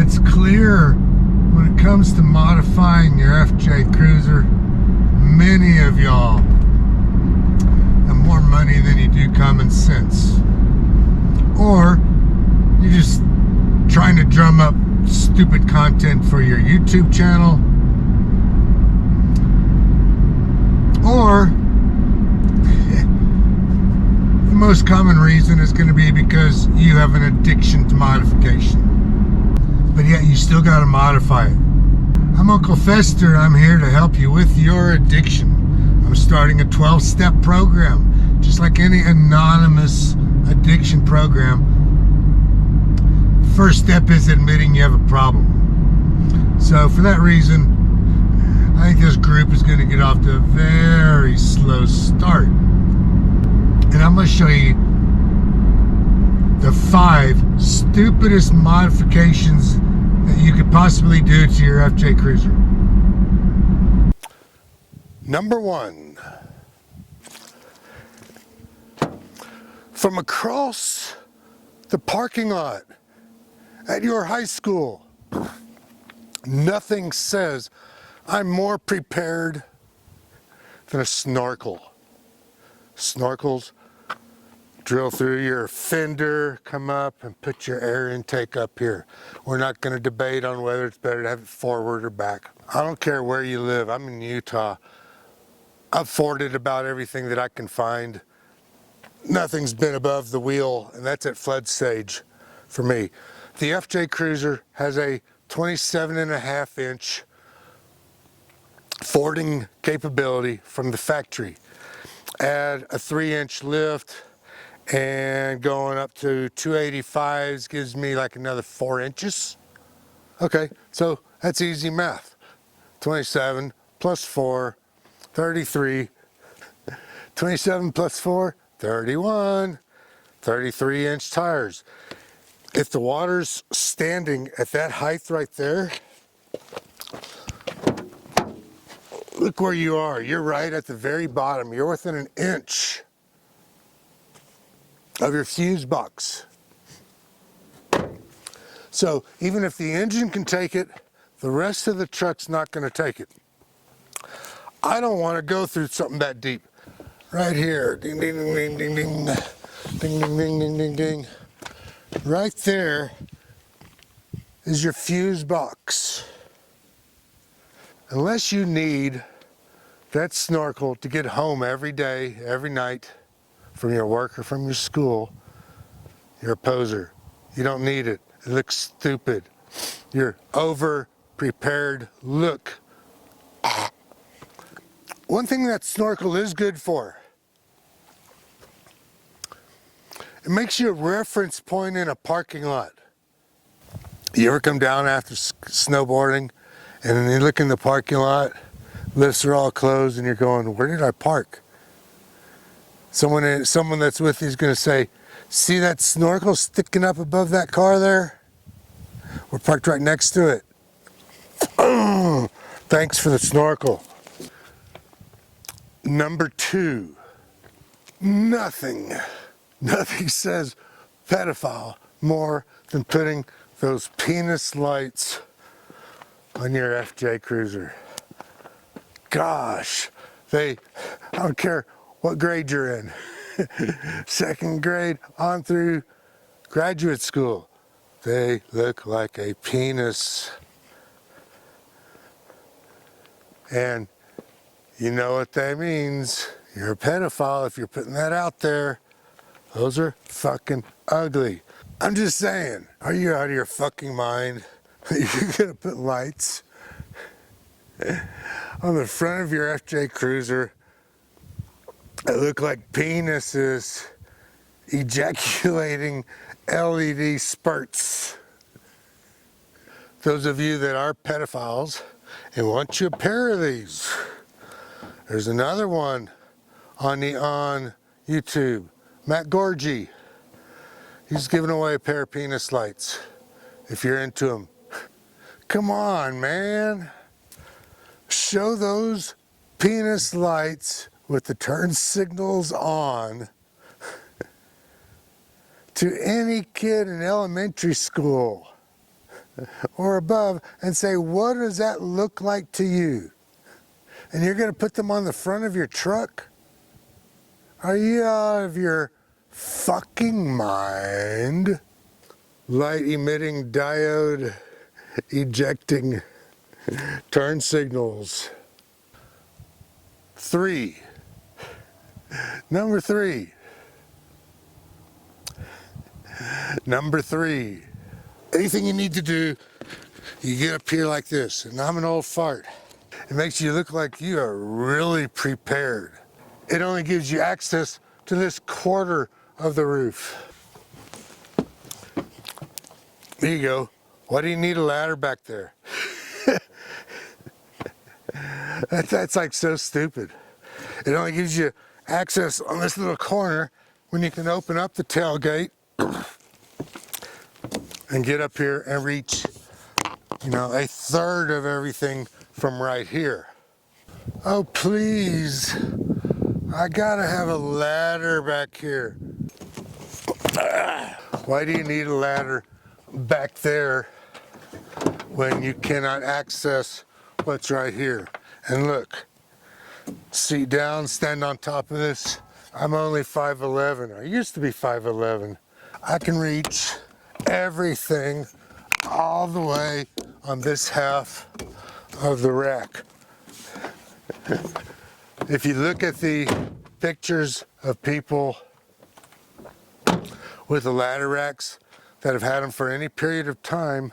it's clear when it comes to modifying your FJ Cruiser, many of y'all have more money than you do common sense. Or you're just trying to drum up stupid content for your YouTube channel. Or the most common reason is going to be because you have an addiction to modification. But yet you still got to modify it. I'm Uncle Fjester. I'm here to help you with your addiction. I'm starting a 12-step program, just like any anonymous addiction program. First step is admitting you have a problem. So for that reason, I think this group is going to get off to a very slow start. And I'm going to show you the 5 stupidest modifications that you could possibly do to your FJ Cruiser. Number 1. From across the parking lot at your high school, nothing says I'm more prepared than a snorkel. Snorkels drill through your fender, come up and put your air intake up here. We're not going to debate on whether it's better to have it forward or back. I don't care where you live. I'm in Utah. I've forded about everything that I can find. Nothing's been above the wheel, and that's at flood stage for me. The FJ Cruiser has a 27.5-inch fording capability from the factory. Add a 3-inch lift, and going up to 285s gives me like another 4 inches. Okay, so that's easy math. 27 plus 4, 33. 27 plus 4, 31. 33-inch tires. If the water's standing at that height right there, look where you are. You're right at the very bottom. You're within an inch of your fuse box. So even if the engine can take it, the rest of the truck's not going to take it. I don't want to go through something that deep. Right here, ding, ding, ding, ding, ding, ding, ding, ding, ding, ding, ding, ding. Right there is your fuse box. Unless you need that snorkel to get home every day, every night, from your work or from your school, you're a poser. You don't need it. It looks stupid. Your over-prepared look. One thing that snorkel is good for, it makes you a reference point in a parking lot. You ever come down after snowboarding and then you look in the parking lot, lifts are all closed, and you're going, where did I park? Someone that's with you is going to say, see that snorkel sticking up above that car there? We're parked right next to it. Thanks for the snorkel. Number 2, nothing says pedophile more than putting those penis lights on your FJ Cruiser. Gosh, I don't care what grade you're in, 2nd grade on through graduate school, they look like a penis. And you know what that means. You're a pedophile if you're putting that out there. Those are fucking ugly. I'm just saying, are you out of your fucking mind? You're gonna put lights on the front of your FJ Cruiser that look like penises ejaculating LED spurts. Those of you that are pedophiles and want you a pair of these, there's another one on YouTube. Matt Gorgie, he's giving away a pair of penis lights if you're into them. Come on, man. Show those penis lights with the turn signals on to any kid in elementary school. or above and say, what does that look like to you? And you're going to put them on the front of your truck? Are you out of your fucking mind? Light emitting diode ejecting turn signals. 3. Number 3. Number 3. Anything you need to do, you get up here like this, and I'm an old fart. It makes you look like you are really prepared. It only gives you access to this quarter of the roof. There you go. Why do you need a ladder back there? That's like so stupid. It only gives you access on this little corner when you can open up the tailgate and get up here and reach, you know, a third of everything from right here. Oh, please. I gotta have a ladder back here. Why do you need a ladder back there when you cannot access what's right here? And look, seat down, stand on top of this. I'm only 5'11". I used to be 5'11". I can reach everything all the way on this half of the rack. If you look at the pictures of people with the ladder racks that have had them for any period of time,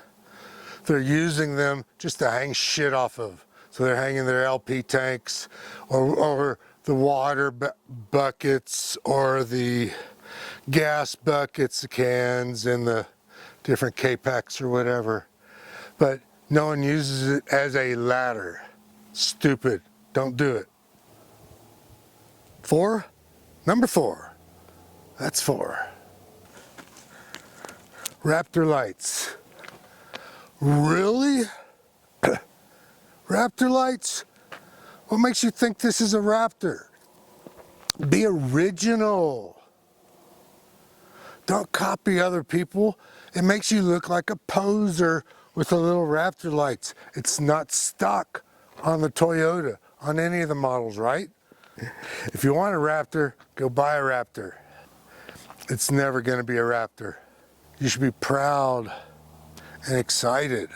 they're using them just to hang shit off of. So they're hanging their LP tanks or the water buckets or the gas buckets, the cans, and the different K-packs or whatever. But no one uses it as a ladder. Stupid. Don't do it. 4? Number 4. That's 4. Raptor Lights. Really? Raptor Lights? What makes you think this is a Raptor? Be original. Don't copy other people. It makes you look like a poser with the little Raptor lights. It's not stock on the Toyota, on any of the models, right? If you want a Raptor, go buy a Raptor. It's never going to be a Raptor. You should be proud and excited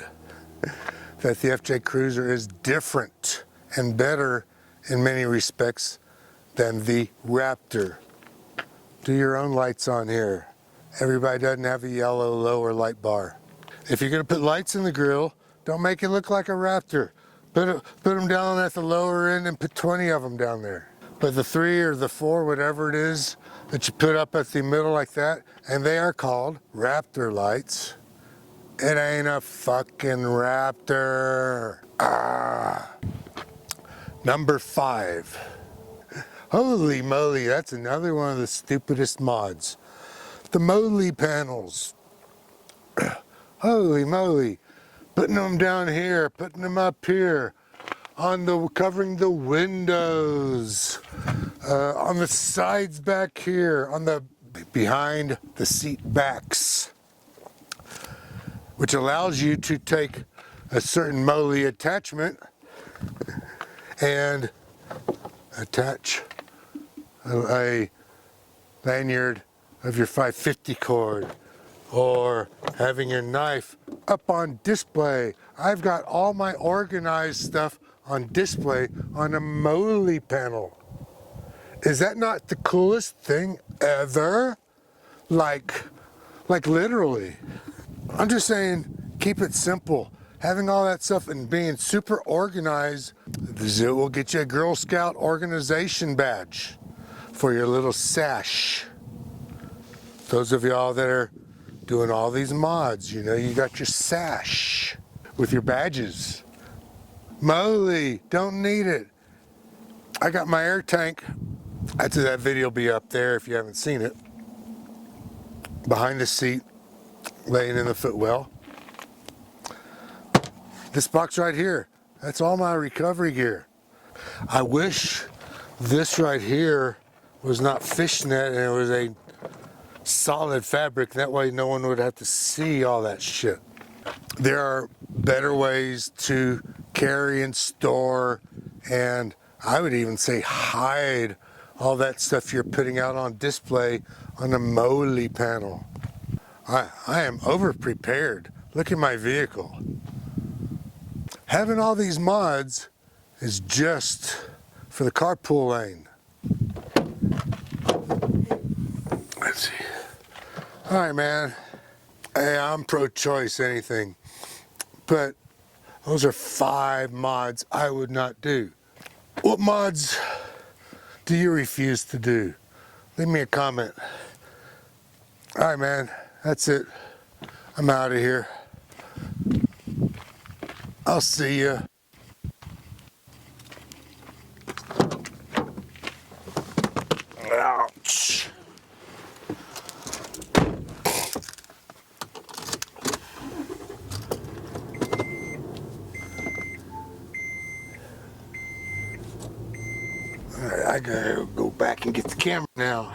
that the FJ Cruiser is different and better in many respects than the Raptor. Do your own lights on here. Everybody doesn't have a yellow lower light bar. If you're going to put lights in the grill, don't make it look like a Raptor. Put them down at the lower end and put 20 of them down there. But the 3 or the 4, whatever it is, that you put up at the middle like that, and they are called Raptor lights. It ain't a fucking Raptor. Number 5. Holy moly, that's another one of the stupidest mods. The Molle panels. Holy moly. Putting them down here, putting them up here, covering the windows, on the sides back here, behind the seat backs, which allows you to take a certain Molle attachment and attach a lanyard of your 550 cord, or having your knife up on display. I've got all my organized stuff on display on a Molle panel. Is that not the coolest thing ever? Like literally. I'm just saying, keep it simple. Having all that stuff and being super organized, it will get you a Girl Scout organization badge for your little sash. Those of y'all that are doing all these mods, you know, you got your sash with your badges. Molle, don't need it. I got my air tank. That video will be up there if you haven't seen it. Behind the seat, laying in the footwell. This box right here, that's all my recovery gear. I wish this right here was not fishnet and it was a solid fabric. That way no one would have to see all that shit. there are better ways to carry and store, and I would even say hide all that stuff you're putting out on display on the Molle panel. I am over prepared. Look at my vehicle. Having all these mods is just for the carpool lane. Let's see. All right, man. Hey, I'm pro-choice anything, but those are 5 mods I would not do. What mods do you refuse to do? Leave me a comment. All right, man. That's it. I'm out of here. I'll see ya. Ouch. All right, I gotta go back and get the camera now.